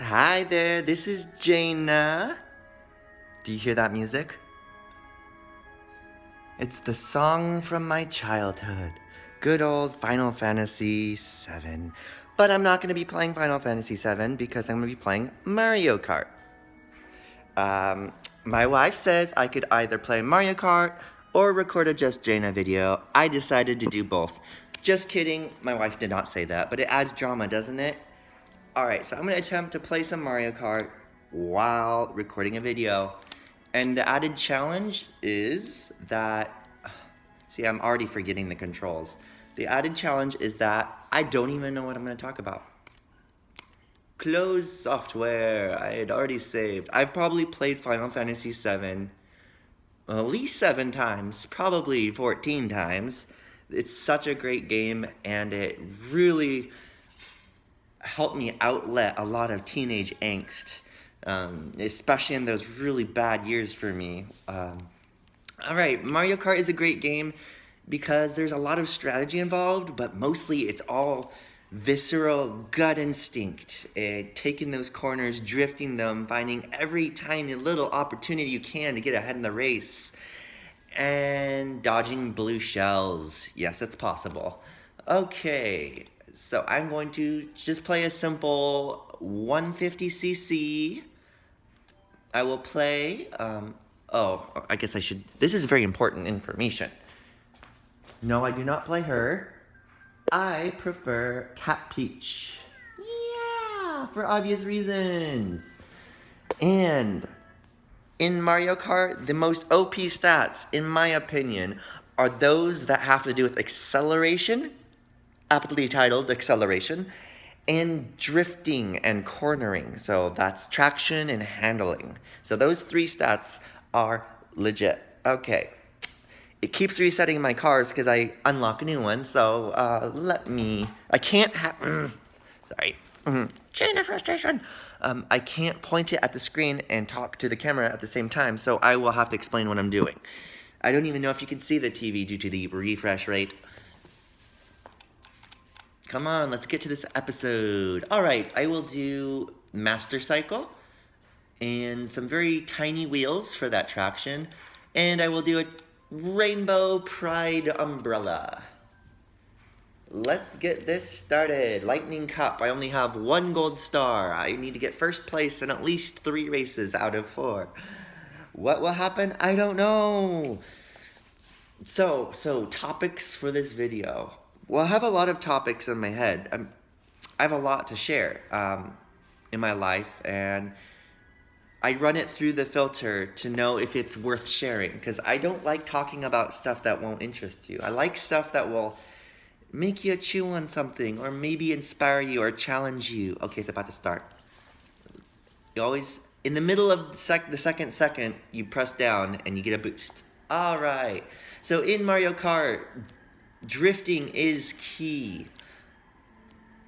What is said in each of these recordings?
Hi there, this is Jaina. Do you hear that music? It's the song from my childhood. Good old Final Fantasy VII. But I'm not going to be playing Final Fantasy VII because I'm going to be playing Mario Kart. My wife says I could either play Mario Kart or record a Just Jaina video. I decided to do both. Just kidding, my wife did not say that, but it adds drama, doesn't it? Alright, so I'm going to attempt to play some Mario Kart while recording a video. And the added challenge is that... See, I'm already forgetting the controls. The added challenge is that I don't even know what I'm going to talk about. Close software. I had already saved. I've probably played Final Fantasy VII at least 7 times, probably 14 times. It's such a great game, and it really helped me outlet a lot of teenage angst, especially in those really bad years for me. Alright, Mario Kart is a great game because there's a lot of strategy involved, but mostly it's all visceral gut instinct, taking those corners, drifting them, finding every tiny little opportunity you can to get ahead in the race, and dodging blue shells. Yes, it's possible. Okay, so I'm going to just play a simple 150cc. I will play, I guess I should, this is very important information. No, I do not play her. I prefer Cat Peach. Yeah, for obvious reasons. And in Mario Kart, the most OP stats, in my opinion, are those that have to do with acceleration, aptly titled acceleration, and drifting and cornering. So that's traction and handling. So those 3 stats are legit. Okay. It keeps resetting my cars because I unlock new ones, so I can't have, sorry, chain of frustration. I can't point it at the screen and talk to the camera at the same time, so I will have to explain what I'm doing. I don't even know if you can see the TV due to the refresh rate. Come on, let's get to this episode. Alright, I will do Master Cycle and some very tiny wheels for that traction, and I will do a Rainbow Pride umbrella. Let's get this started. Lightning Cup. I only have 1 gold star. I need to get first place in at least 3 races out of 4. What will happen? I don't know. So topics for this video. Well, I have a lot of topics in my head. I have a lot to share in my life, and I run it through the filter to know if it's worth sharing, because I don't like talking about stuff that won't interest you. I like stuff that will make you chew on something, or maybe inspire you, or challenge you. Okay, it's about to start. You always, in the middle of the second, you press down and you get a boost. Alright, so in Mario Kart, drifting is key.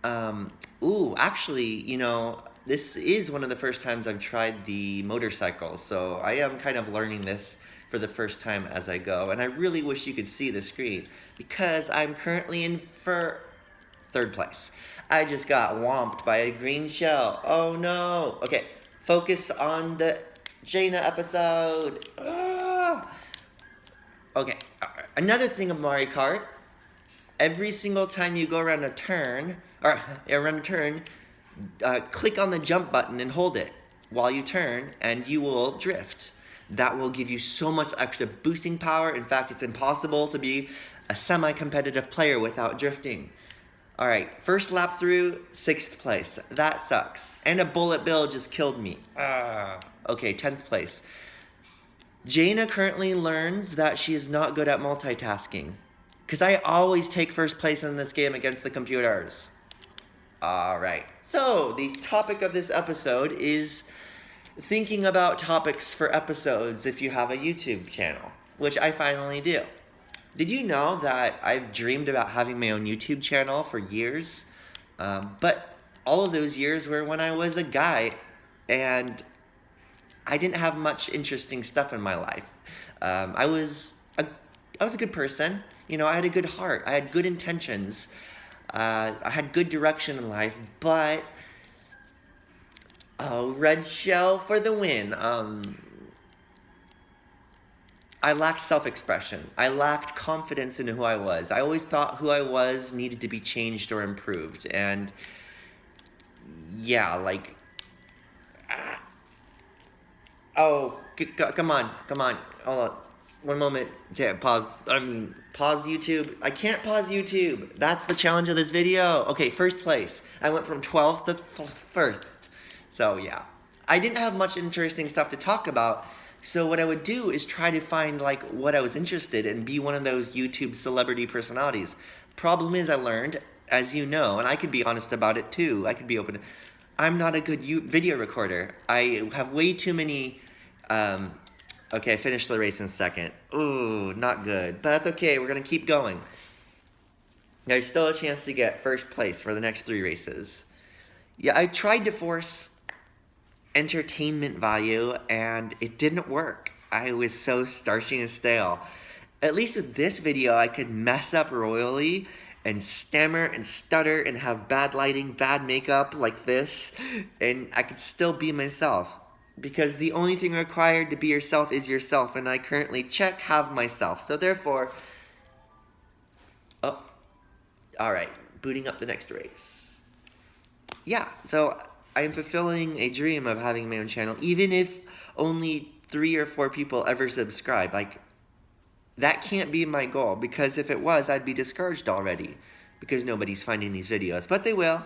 Actually, you know, this is one of the first times I've tried the motorcycle, so I am kind of learning this for the first time as I go, and I really wish you could see the screen, because I'm currently in 3rd place. I just got whomped by a green shell. Oh no! Okay, focus on the Jaina episode. Okay, another thing of Mario Kart, every single time you go around a turn, click on the jump button and hold it while you turn, and you will drift. That will give you so much extra boosting power. In fact, it's impossible to be a semi-competitive player without drifting. Alright, first lap through, 6th place. That sucks. And a bullet bill just killed me. Okay, 10th place. Jaina currently learns that she is not good at multitasking, because I always take first place in this game against the computers. Alright, so the topic of this episode is thinking about topics for episodes if you have a YouTube channel, which I finally do. Did you know that I've dreamed about having my own YouTube channel for years? But all of those years were when I was a guy, and I didn't have much interesting stuff in my life. I was a good person. You know, I had a good heart. I had good intentions. I had good direction in life, but Oh, red shell for the win. I lacked self-expression. I lacked confidence in who I was. I always thought who I was needed to be changed or improved. And yeah, like, oh, come on. Hold on. One moment. Pause. Pause YouTube. I can't pause YouTube. That's the challenge of this video. Okay, first place. I went from 12th to first. So yeah. I didn't have much interesting stuff to talk about. So what I would do is try to find like what I was interested in, be one of those YouTube celebrity personalities. Problem is I learned, as you know, and I can be honest about it too. I could be open. I'm not a good video recorder. I have way too many. Okay, I finished the race in second. Ooh, not good. But that's okay. We're gonna keep going. There's still a chance to get first place for the next 3 races. Yeah, I tried to force entertainment value and it didn't work. I was so starchy and stale. At least with this video I could mess up royally and stammer and stutter and have bad lighting, bad makeup like this, and I could still be myself. Because the only thing required to be yourself is yourself, and I currently have myself. So therefore, oh, alright, booting up the next race. Yeah, so I am fulfilling a dream of having my own channel, even if only 3 or 4 people ever subscribe. Like, that can't be my goal, because if it was, I'd be discouraged already, because nobody's finding these videos. But they will,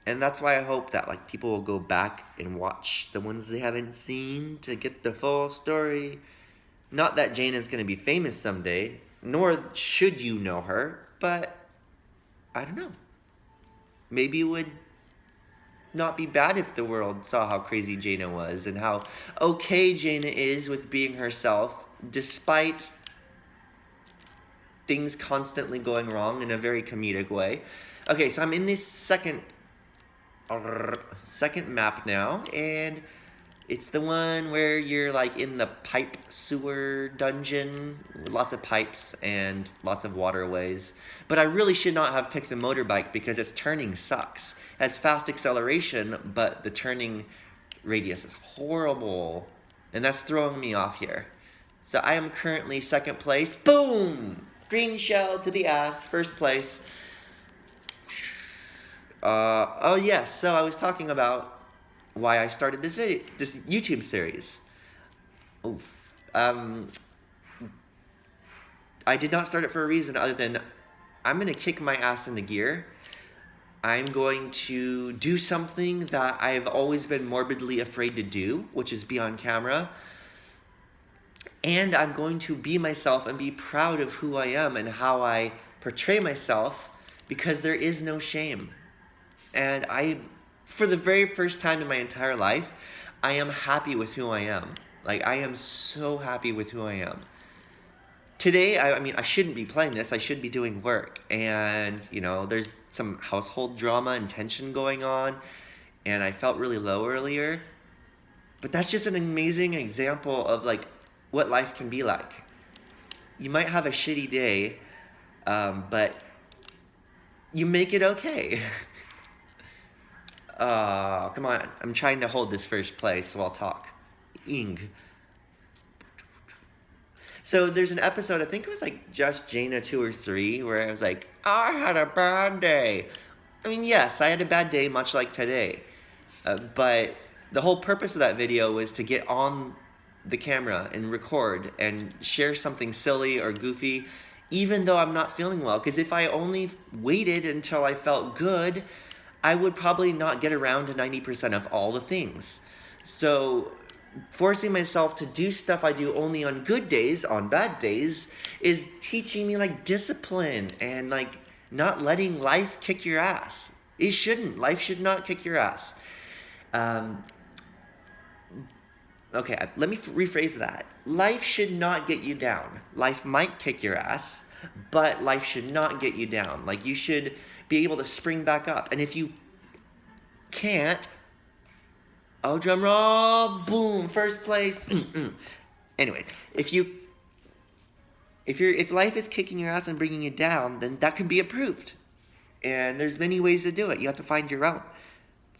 and that's why I hope that like people will go back and watch the ones they haven't seen to get the full story. Not that Jaina's going to be famous someday, nor should you know her, but I don't know. Maybe it would not be bad if the world saw how crazy Jaina was and how okay Jaina is with being herself, despite things constantly going wrong in a very comedic way. Okay, so I'm in this second map now, and it's the one where you're like in the pipe sewer dungeon, lots of pipes and lots of waterways. But I really should not have picked the motorbike because its turning sucks. It has fast acceleration, but the turning radius is horrible, and that's throwing me off here. So I am currently second place. Boom! Green shell to the ass, first place. Oh yes, so I was talking about why I started this YouTube series. Oof. I did not start it for a reason other than I'm gonna kick my ass into gear. I'm going to do something that I've always been morbidly afraid to do, which is be on camera. And I'm going to be myself and be proud of who I am and how I portray myself, because there is no shame. And for the very first time in my entire life, I am happy with who I am. Like, I am so happy with who I am. Today, I mean, I shouldn't be playing this. I should be doing work. And, you know, there's some household drama and tension going on. And I felt really low earlier. But that's just an amazing example of, like, what life can be like. You might have a shitty day, but you make it okay. Come on. I'm trying to hold this first place, so I'll talk. So there's an episode, I think it was like just Jaina 2 or 3, where I was like, I had a bad day. I mean, yes, I had a bad day, much like today. But the whole purpose of that video was to get on the camera and record and share something silly or goofy, even though I'm not feeling well. Because if I only waited until I felt good, I would probably not get around to 90% of all the things. So forcing myself to do stuff I do only on good days, on bad days, is teaching me like discipline and like not letting life kick your ass. It shouldn't. Life should not kick your ass. Okay, let me rephrase that. Life should not get you down. Life might kick your ass, but life should not get you down. Like, you should be able to spring back up. And if you can't, oh, drum roll, boom, first place. Anyway, if life is kicking your ass and bringing you down, then that can be improved. And there's many ways to do it. You have to find your own.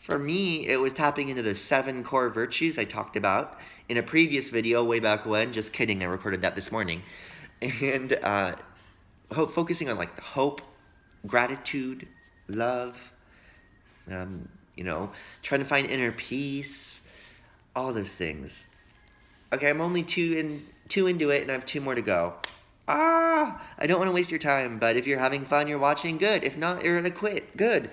For me, it was tapping into the 7 core virtues I talked about in a previous video way back when. Just kidding, I recorded that this morning. And focusing on like the hope, gratitude, love, you know, trying to find inner peace, all those things. Okay, I'm only two into it, and I have 2 more to go. I don't want to waste your time, but if you're having fun, you're watching, good. If not, you're gonna quit, good.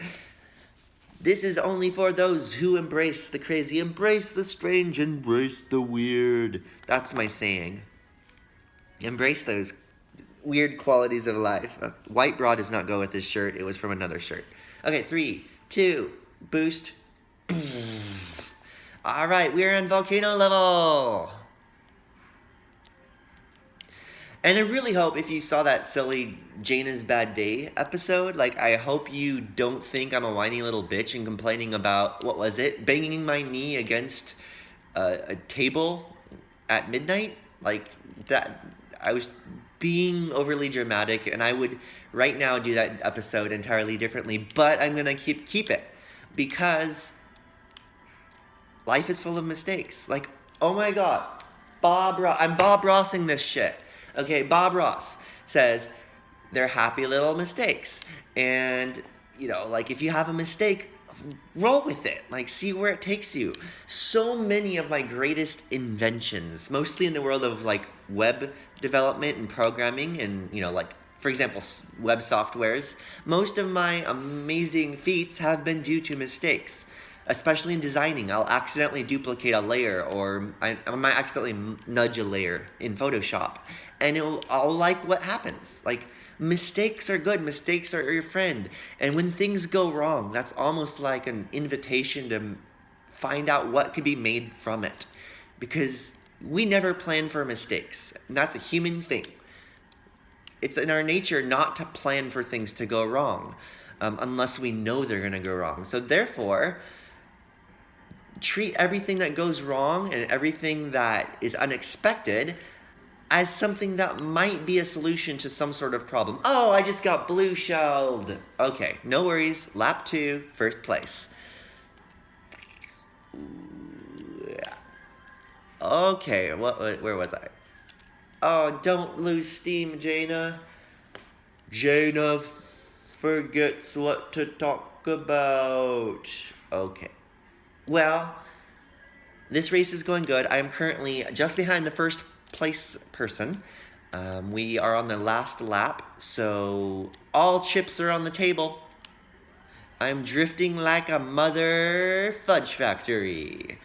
This is only for those who embrace the crazy, embrace the strange, embrace the weird. That's my saying. Embrace those weird qualities of life. White bra does not go with this shirt. It was from another shirt. Okay, 3, 2, boost. All right, we're on volcano level. And I really hope if you saw that silly Jaina's Bad Day episode, like, I hope you don't think I'm a whiny little bitch and complaining about, what was it, banging my knee against a table at midnight. Like, that, I was being overly dramatic, and I would right now do that episode entirely differently, but I'm gonna keep it, because life is full of mistakes. Like, oh my god, I'm Bob Rossing this shit. Okay, Bob Ross says they're happy little mistakes. And, you know, like, if you have a mistake, roll with it. Like, see where it takes you. So many of my greatest inventions, mostly in the world of, like, web development and programming and, you know, like, for example, web softwares, most of my amazing feats have been due to mistakes. Especially in designing, I'll accidentally duplicate a layer, or I might accidentally nudge a layer in Photoshop, and I'll like what happens. Like, mistakes are good, mistakes are your friend, and when things go wrong, that's almost like an invitation to find out what could be made from it, because we never plan for mistakes, and that's a human thing. It's in our nature not to plan for things to go wrong, unless we know they're going to go wrong. So therefore, treat everything that goes wrong and everything that is unexpected as something that might be a solution to some sort of problem. Oh, I just got blue shelled. Okay, no worries. Lap 2, first place. Okay, where was I? Oh, don't lose steam, Jaina. Jaina forgets what to talk about. Okay. Well, this race is going good. I am currently just behind the first place person. We are on the last lap, so all chips are on the table. I'm drifting like a mother fudge factory.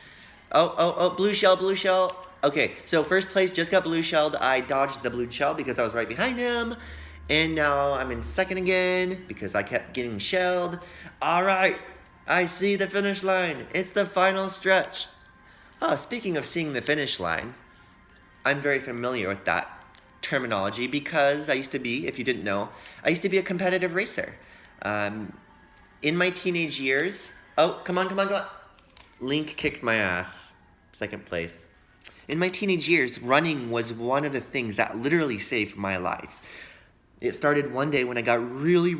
Oh, blue shell. Okay, so first place just got blue shelled. I dodged the blue shell because I was right behind him. And now I'm in second again because I kept getting shelled. All right. I see the finish line. It's the final stretch. Oh, speaking of seeing the finish line, I'm very familiar with that terminology because I used to be, if you didn't know, I used to be a competitive racer. In my teenage years, oh, come on. Link kicked my ass. Second place. In my teenage years, running was one of the things that literally saved my life. It started one day when I got really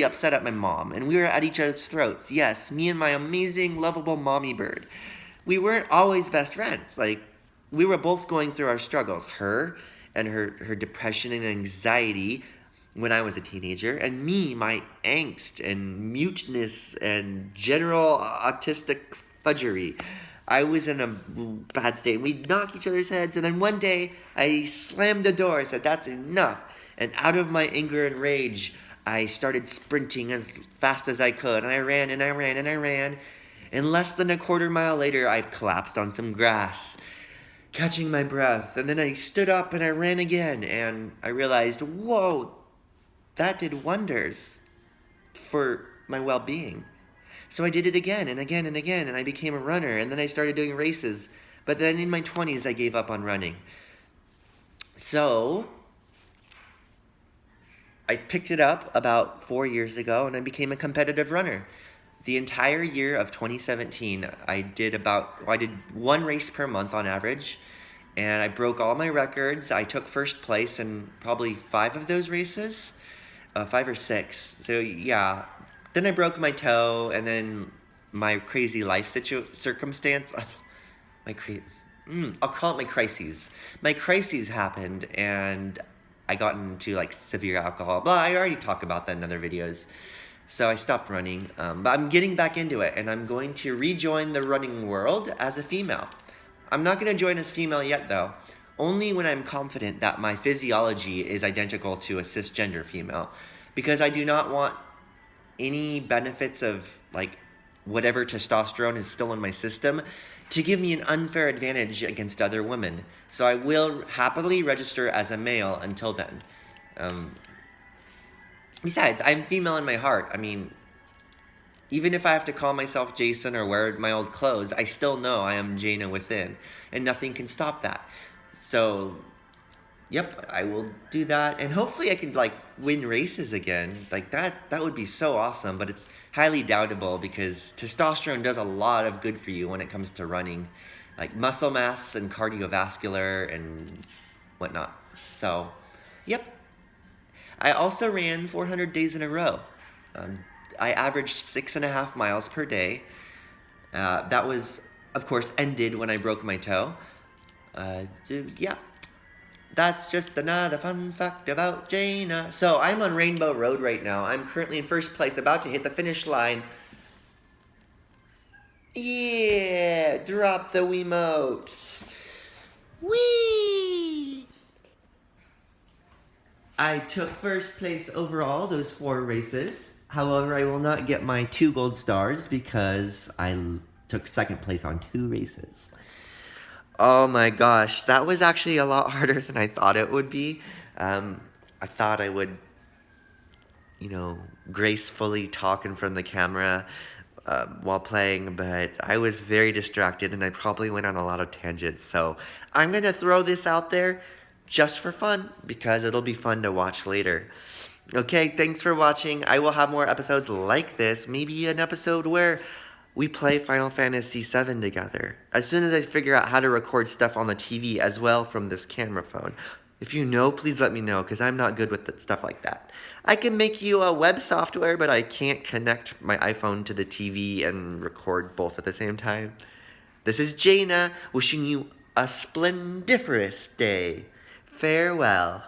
upset at my mom, and we were at each other's throats. Yes, me and my amazing, lovable mommy bird. We weren't always best friends. Like, we were both going through our struggles. Her and her depression and anxiety when I was a teenager, and me, my angst and muteness and general autistic fudgery. I was in a bad state. We'd knock each other's heads, and then one day, I slammed the door. I said, that's enough. And out of my anger and rage, I started sprinting as fast as I could. And I ran. And less than a quarter mile later, I collapsed on some grass, catching my breath. And then I stood up and I ran again. And I realized, whoa, that did wonders for my well-being. So I did it again and again, and I became a runner, and then I started doing races. But then in my 20s, I gave up on running. So I picked it up about 4 years ago, and I became a competitive runner. The entire year of 2017, I did 1 race per month on average, and I broke all my records. I took first place in probably 5 of those races, 5 or 6. So yeah, then I broke my toe, and then my crazy life circumstance, I'll call it my crises. My crises happened, and I got into like severe alcohol. Well, I already talked about that in other videos. So I stopped running, but I'm getting back into it, and I'm going to rejoin the running world as a female. I'm not going to join as female yet, though. Only when I'm confident that my physiology is identical to a cisgender female. Because I do not want any benefits of, like, whatever testosterone is still in my system to give me an unfair advantage against other women. So I will happily register as a male until then. Besides, I'm female in my heart. I mean, even if I have to call myself Jason or wear my old clothes, I still know I am Jaina within, and nothing can stop that. So, yep, I will do that, and hopefully I can, like, win races again. Like, that would be so awesome, but it's highly doubtable because testosterone does a lot of good for you when it comes to running, like muscle mass and cardiovascular and whatnot. So, yep. I also ran 400 days in a row. I averaged 6.5 miles per day. That was, of course, ended when I broke my toe. Yeah, that's just another fun fact about Jaina. So I'm on Rainbow Road right now. I'm currently in first place, about to hit the finish line. Yeah, drop the Wiimote. Whee! I took first place overall those 4 races. However, I will not get my 2 gold stars because I took second place on 2 races. Oh my gosh, that was actually a lot harder than I thought it would be. I thought I would, gracefully talk in front of the camera while playing, but I was very distracted and I probably went on a lot of tangents. So I'm going to throw this out there just for fun because it'll be fun to watch later. Okay, thanks for watching. I will have more episodes like this, maybe an episode where we play Final Fantasy VII together. As soon as I figure out how to record stuff on the TV as well from this camera phone. If you know, please let me know, because I'm not good with stuff like that. I can make you a web software, but I can't connect my iPhone to the TV and record both at the same time. This is Jaina, wishing you a splendiferous day. Farewell.